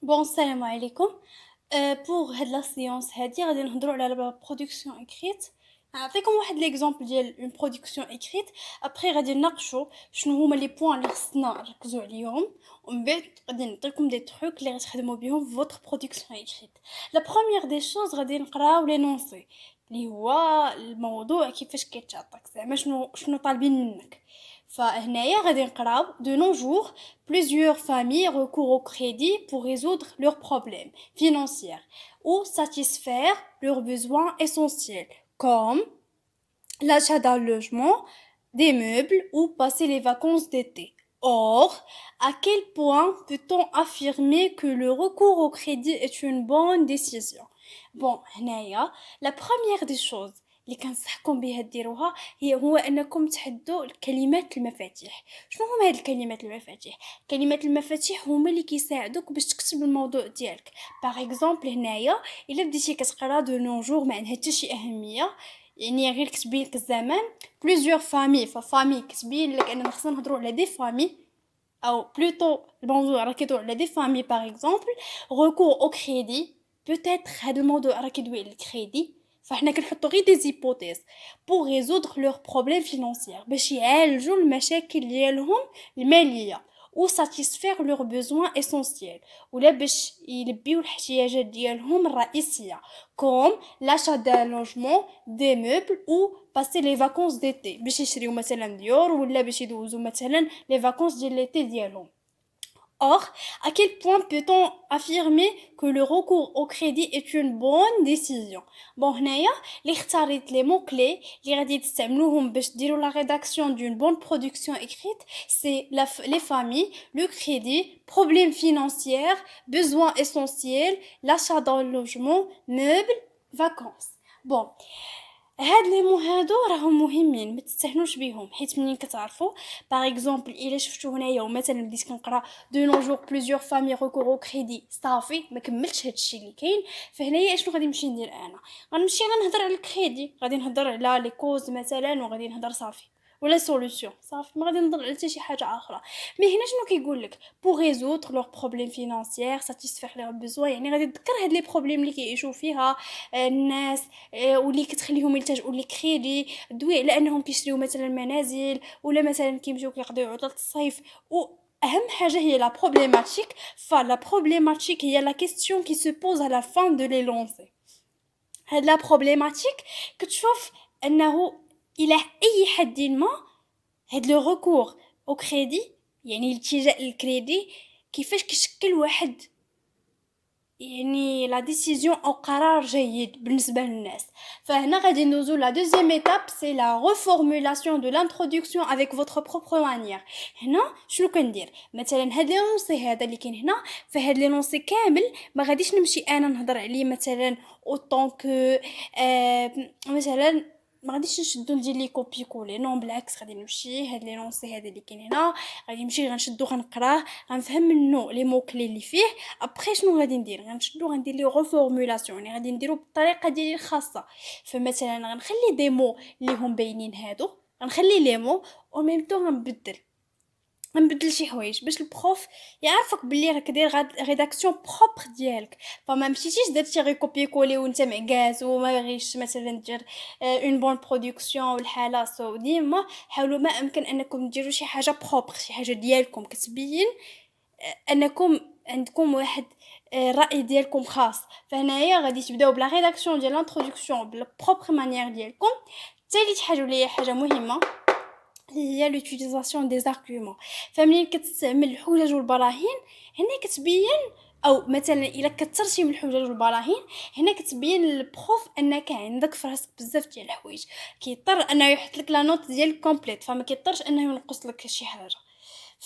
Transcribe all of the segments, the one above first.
Bon, salam alaikum. Pour هاد la séance هادي غادي نهضروا على la production écrite. نعطيكم واحد l'exemple ديال une production écrite. Après غادي نناقشوا شنو هما les points اللي خصنا نركزوا عليهم ومن بعد غادي نعطيكم des trucs اللي غتخدموا بهم في votre production écrite. La première des choses غادي نقراو l'énoncé اللي هو الموضوع كيفاش كيتعطاك زعما شنو طالبين منك. فهنايا غادي نقراو de nos jours plusieurs familles recourent au crédit pour résoudre leurs problèmes financiers ou satisfaire leurs besoins essentiels comme l'achat d'un logement, des meubles ou passer les vacances d'été. Or, à quel point peut-on affirmer que le recours au crédit est une bonne décision? Bon, هنايا la première des choses اللي كنصحكم بها ديروها هو انكم تحدوا الكلمات المفاتيح. شنو هما هاد الكلمات المفاتيح؟ كلمات المفاتيح هما اللي كيساعدوك باش تكتب الموضوع ديالك. باغ اكزومبل هنايا الا بديتي كتقرا دو نونجور ما عندها حتى شي اهميه، يعني غير كتبين لك الزمان بليزيور فامي، ففامي كتبين لك اننا خصنا نهضروا على دي فامي او بلوتو الموضوع راه كيدور على دي فامي. باغ اكزومبل recours au crédit، peut-être هذا الموضوع راه كيدوي على الكريدي، فاحنا كنحطو غير دي زيبوتيز pour résoudre leurs problèmes financiers باش يعالجوا المشاكل ديالهم الماليه ou satisfaire leurs besoins essentiels ولا باش يلبيو الاحتياجات ديالهم الرئيسيه comme l'achat d'un logement, des meubles ou passer les vacances d'été باش يشريو مثلا ديور ولا باش يدوزو مثلا les vacances ديال l'été ديالهم. Or, à quel point peut-on affirmer que le recours au crédit est une bonne décision? Bon, هنايا اللي اختاريت les mots clés اللي غادي تستعملوهم باش ديروا la rédaction d'une bonne production écrite, c'est les familles, le crédit, problèmes financiers, besoins essentiels, l'achat d'un logement, meubles, vacances. Bon, هاد لي مو هادو راهم مهمين ما تستهنوش بيهم، حيت منين كتعرفوا باغ اكزومبل الا شفتو هنايا ومثلا بديت كنقرا دو نونجور بليزيور فامي ريكورو كريدي صافي ما كملتش هادشي اللي كاين. فهنايا اشنو غادي نمشي ندير انا؟ غنمشي غنهضر على الكريدي، غادي نهضر على لي كوز مثلا وغادي نهضر صافي ولا سوليوشن صافي، ما غادي نهضر على حتى شي حاجه اخرى. مي هنا شنو كيقول لك pour résoudre leurs problèmes financiers satisfaire leurs besoins، يعني غادي تذكر هاد لي بروبليم اللي كيعيشوا فيها الناس واللي كتخليهم يلتجؤوا للكريدي، دوي على انهم كيشريو مثلا منازل ولا مثلا كيمشيو كيقضيو عطله الصيف. اهم حاجه هي لا بروبليماتيك. فلا بروبليماتيك هي لا كيستيون كي سو بوز على فان دو لي لونسي. هاد لا بروبليماتيك كتشوف انه الى اي حد ما هاد لو ريكور او كريدي، يعني الالتجاء للكريدي، كيفاش كيشكل واحد يعني لا ديسيزيون او قرار جيد بالنسبه للناس. فهنا غادي ندوزو لا دوزيام ايتاب سي لا ريفورمولاسيون دو لانتروداكسيون افيك فوتر بروبر مانيير. هنا شنو كندير؟ مثلا هاد لونسي هذا اللي كاين هنا، فهاد لونسي كامل ما غاديش نمشي انا نهضر عليه مثلا اوطون كو مثلا ما غاديش نشدو ندير لي كوبي كولي، نو بالعكس غادي نمشي هاد لي لونسي هذا اللي كاين هنا غادي نمشي غنشدو غنقراه غنفهم منه لي مو كلي اللي فيه. ابري شنو غادي ندير؟ غنشدو غندير لي ريفورمولاسيون، يعني غادي نديرو بالطريقه ديالي الخاصه. فمثلا غنخلي دي مو اللي هم باينين هادو، غنخلي لي مو او ميم طون غنبدل شي حوايج باش البروف يعرفك بلي راك داير ريداكسيون بروبر ديالك. فما مشيتيش درتي غير كوبي كولي وانت معكاز وما باغيش مثلا دير اون بون برودكسيون والحاله سو. ديما حاولوا ما امكن انكم ديروا شي حاجه بروبر، شي حاجه ديالكم كتبين انكم عندكم واحد الراي ديالكم خاص. فهنايا غادي تبداو بلا ريداكسيون ديال الانتروداكسيون بالبروبر مانيير ديالكم. ثالث حاجه اللي هي حاجه مهمه هي لوتيليزاسيون دي زارغومون. فملي كتستعمل الحجج والبراهين هنا كتبين، او مثلا الا كثرتي من الحجج والبراهين هنا كتبين للبروف انك عندك في راسك بزاف ديال الحوايج، كيضطر انه يحط لك لا نوت ديال كومبليت، فما كيضطرش انه ينقص لك شي حاجه.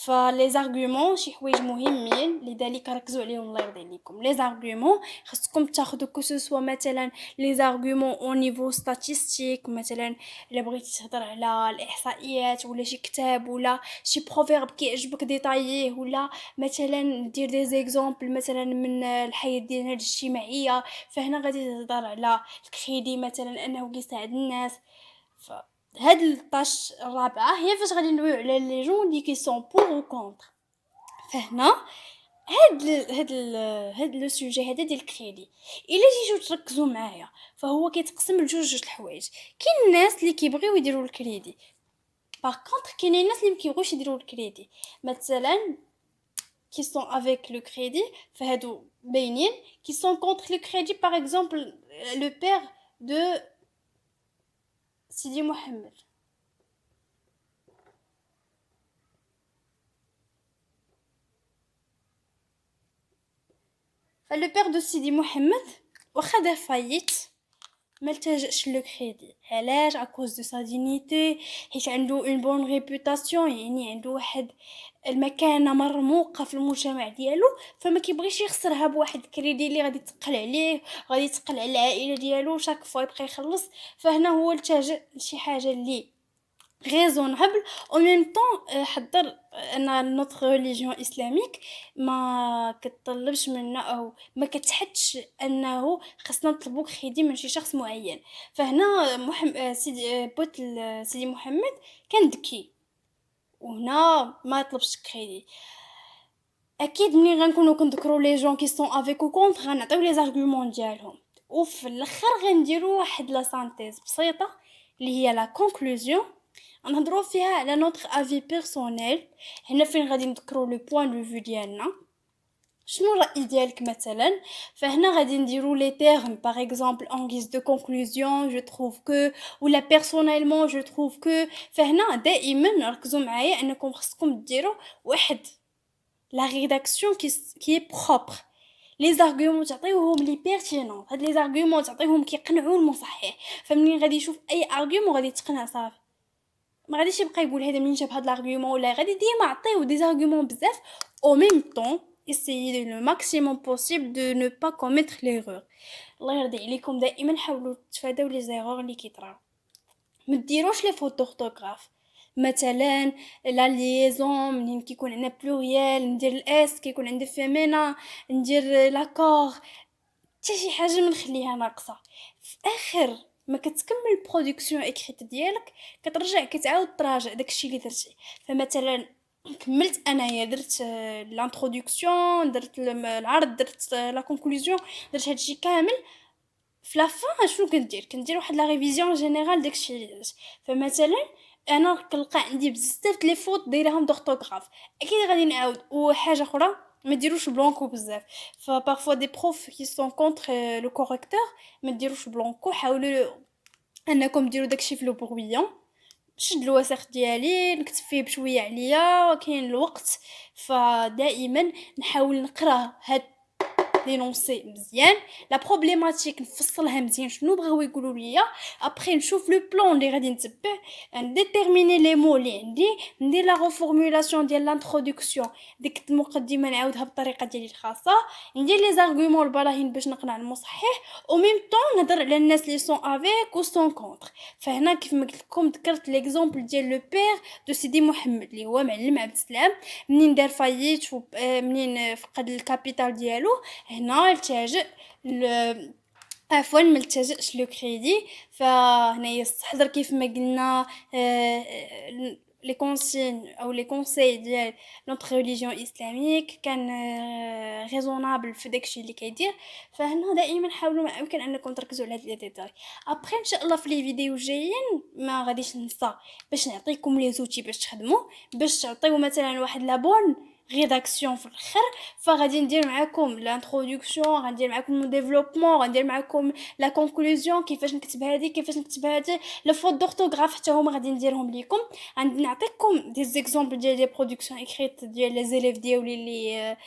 فلي زارغومون شي حوايج مهمين لذلك ركزوا عليهم الله يرضي عليكم. لي زارغومون خصكم تاخذوا كو سوسوا مثلا لي زارغومون او نيفو ستاتستيك، مثلا الا بغيتي تهضر على الاحصائيات ولا شي كتاب ولا شي بروفيرب كيعجبك ديطاييه، ولا مثلا دير دي زيكزامبل مثلا من الحياه ديالنا الاجتماعيه. فهنا غادي تهضر على الكريدي مثلا انه كيساعد الناس. هاد الطاش الرابعه هي فاش غادي ندويو على لي جون اللي كي سون بور و كونتر. فهنا هاد لو سوجي هذا ديال الكريدي الا جيتو تركزوا معايا فهو كيتقسم لجوج الحوايج. كاين الناس اللي كيبغيو يديروا الكريدي، باغ كونطخ كاينين الناس اللي مكيبغيوش يديروا الكريدي. مثلا qui sont avec le crédit فهادو باينين، qui sont contre le crédit par exemple le père de Sidi Mohamed. Le père de Sidi Mohamed واخا دار فايت ما التجاش لو كريدي. علاش؟ à cause de sa dignité، حيت عنده une bonne réputation، يعني عنده واحد المكانه مرموقه في المجتمع ديالو، فما كيبغيش يخسرها بواحد الكريدي اللي غادي تقل عليه، غادي يتقل على العائله ديالو شاك فوا يبقى يخلص. فهنا هو التجا لشي حاجه اللي raisonnable. En même temps حضر ان notre religion islamique ما كتطلبش منا او ما كتحدش انه خصنا نطلبوا كريدي من شي شخص معين. فهنا سيدي سيدي محمد كان ذكي وهنا ما طلبش كريدي. اكيد ملي غنكونوا كنذكروا لي جون كي سون افيك او كونتر غنعطيو لي زارغومون ديالهم، وفي الاخر غنديروا واحد لا سانتيز بسيطه اللي هي لا كونكلوزيون، نهضروا فيها على نوتر افي بيرسونيل. هنا فين غادي نذكروا لو بوين دو فيو ديالنا، شنو الراي ديالك مثلا. فهنا غادي نديروا لي تيرم باغ اكزومبل en guise de conclusion je trouve que ولا personnellement je trouve que. فهنا دائما ركزوا معايا انكم خصكم ديروا واحد لا ريداكسيون كي بروبر، لي زارغومون تعطيوهم لي بيرتينون، هاد لي زارغومون تعطيوهم كيقنعوا المصحح. فمنين غادي يشوف اي ارغومون غادي يتقنع صافي، ما غاديش يبقى يقول هذا منين جاب هاد لارغومون، ولا غادي ديما عطيو دي زارغومون بزاف او ميم طون essayez le maximum possible de ne pas commettre l'erreur. الله يرضي عليكم دائما حاولوا تفاداو لي زيرور اللي كيطراو. ما ديروش لي فوت دورتوغراف، مثلا لا ليزون منين كيكون عندنا بلوريال ندير الاس، كيكون عندي فيمينا ندير لاكور، حتى شي حاجه ما نخليها ناقصه. في اخر ما كتكمل البرودكسيون اكريت ديالك كترجع كتعاود تراجع داكشي اللي درتي. فمثلا كملت انايا درت لانترودكسيون، درت العرض، درت لا كونكلوزيون، درت هادشي كامل. في لافان شنو كندير واحد لا ريفيزيون جينيرال داكشي اللي درت. فمثلا انا كنلقى عندي بزاف لي فوت دايرهم دورتوغراف، اكيد غادي نعاود. وحاجه اخرى ما ديروش بلونكو بزاف، فبارفوا دي بروف كي سون كونتر لو كوريكتور ما ديروش بلونكو. حاولوا انكم ديروا داكشي في لو برويون. شد الوثائق ديالي نكتب فيه بشويه عليا كاين الوقت، فدائما نحاول نقرا هاد لينونسي مزيان، لا بروبليماتيك نفصلها مزيان شنو بغاو يقولوا ليا، ابري نشوف لو بلان اللي غادي نتبع، نديتيرميني لي مو اللي عندي، ندير لا ريفورمولاسيون ديال لانترودكسيون ديك المقدمه نعاودها بالطريقه ديالي الخاصه، ندير لي زارغومون البلاهين باش نقنع المصحح، او ميم طون نهضر على الناس اللي سون افيك و سون كونتر. فهنا كيف ما قلت لكم ذكرت ليكزامبل ديال لو بير دو سيدي محمد اللي هو معلم عبد السلام، منين دار فايت منين فقد الكابيتال ديالو هنا التجأ عفوا ما التجأش لو كريدي. فهنايا استحضر كيف ما قلنا لي كونسين او لي كونساي ديال نوتر ريليجيون اسلاميك كان ريزونابل في داكشي اللي كيدير. فهنا دائما حاولوا ما يمكن انكم تركزوا على هاد لي ديتاي. ابري ان شاء الله في لي فيديو الجايين ما غاديش ننسى باش نعطيكم لي زوتي باش تخدموا، باش تعطيو مثلا واحد لابون ريداكسيون في الاخر. فغادي ندير معكم لانترودكسيون، غندير معكم ديفلوبمون، غندير معكم لا كونكلوزيون كيفاش نكتب هذه كيفاش نكتب هذه، لو فوت دورتوغراف حتى هما غادي نديرهم ليكم. غادي نعطيكم دي زيكزامبل ديال لي برودكسيون اكريت ديال لي زيليف ديالي اللي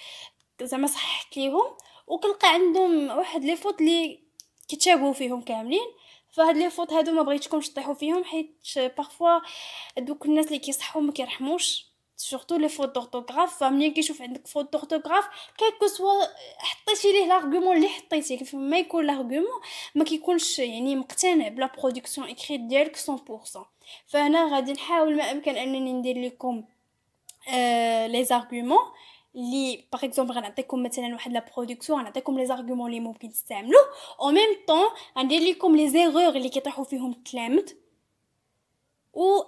زعما صححت ليهم، وكنلقى عندهم واحد لي فوت اللي كيتشابهوا فيهم كاملين. فهاد لي فوت هادو ما بغيتكمش تطيحوا فيهم، حيت بارفوا دوك الناس اللي كيصحوا ما كيرحموش سورتو لي فوت دورتوغراف. فملي كيشوف عندك فوت دورتوغراف كيكو سوا حطيتي ليه لارغومون اللي حطيتيه، كيف ما يكون لارغومون ما كيكونش يعني مقتنع بلا برودكسيون اكريت ديالك 100%. فانا غادي نحاول ما امكن انني ندير لكم لي زارغومون اللي باغ اكزومبل غنعطيكم مثلا واحد لا برودكسيون، غنعطيكم لي زارغومون اللي ممكن تستعملوا، او ميم طون غندير لكم لي زيرور اللي كيطيحوا فيهم التلامذ، و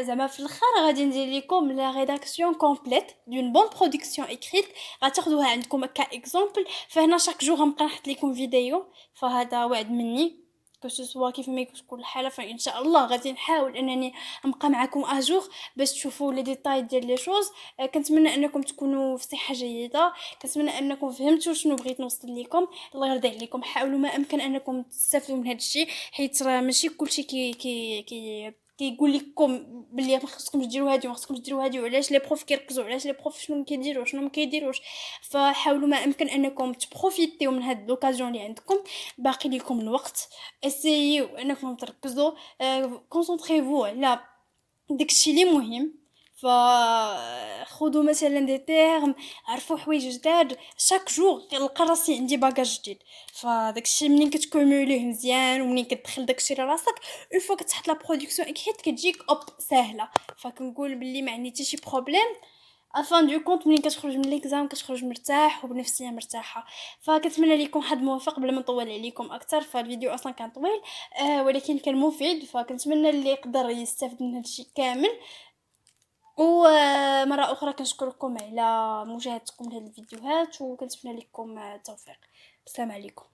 زعما في الاخر غادي ندير لكم لا ريداكسيون كومبليت دون بون برودكسيون اكريت، غتاخدوها عندكم اكزامبل. فهنا شاك جور غنبقى نحط لكم فيديو، فهذا وعد مني كو سوسوا كيف ما يكون كل حاله. فان شاء الله غادي نحاول انني نبقى معكم اجور باش تشوفوا لي ديتاي ديال لي شوز. كنتمنى انكم تكونوا في صحه جيده، كنتمنى انكم فهمتوا شنو بغيت نوصل لكم. الله يرضي عليكم، حاولوا ما امكن انكم تستافدوا من هذا الشيء، حيت راه ماشي كلشي كيقول لكم بلي ما خصكمش ديروا هادي وما خصكمش ديروا هادي، وعلاش لي بروف كيركزوا، علاش لي بروف شنو كيديروا شنو ما كيديروش. فحاولوا ما امكن انكم تبروفيتيو من هاد لوكازيون اللي عندكم، باقي لكم الوقت. اسيو انكم تركزوا، كونسونطريفو على داكشي اللي مهم. فخذوا مثلا دي تيرم، عرفوا حوايج جداد شاك جور. كنلقى راسي عندي باجاج جديد، فداكشي منين كتكوموليه مزيان ومنين كتدخل داكشي لراسك اون فوا كتحط لا برودكسيون اكريت كتجيك اوب ساهله. فكنقول بلي ما عندي حتى شي بروبليم افان دو كونت منين كتخرج من ليكزام كتخرج مرتاح وبنفسيه مرتاحه. فكنتمنى لكم حظ موفق بلا ما نطول عليكم اكثر، فالفيديو اصلا كان طويل ولكن كان مفيد. فكنتمنى اللي يقدر يستافد من هادشي كامل. ومره اخرى كنشكركم على مشاهدتكم لهاد الفيديوهات، وكنتمنى لكم التوفيق. السلام عليكم.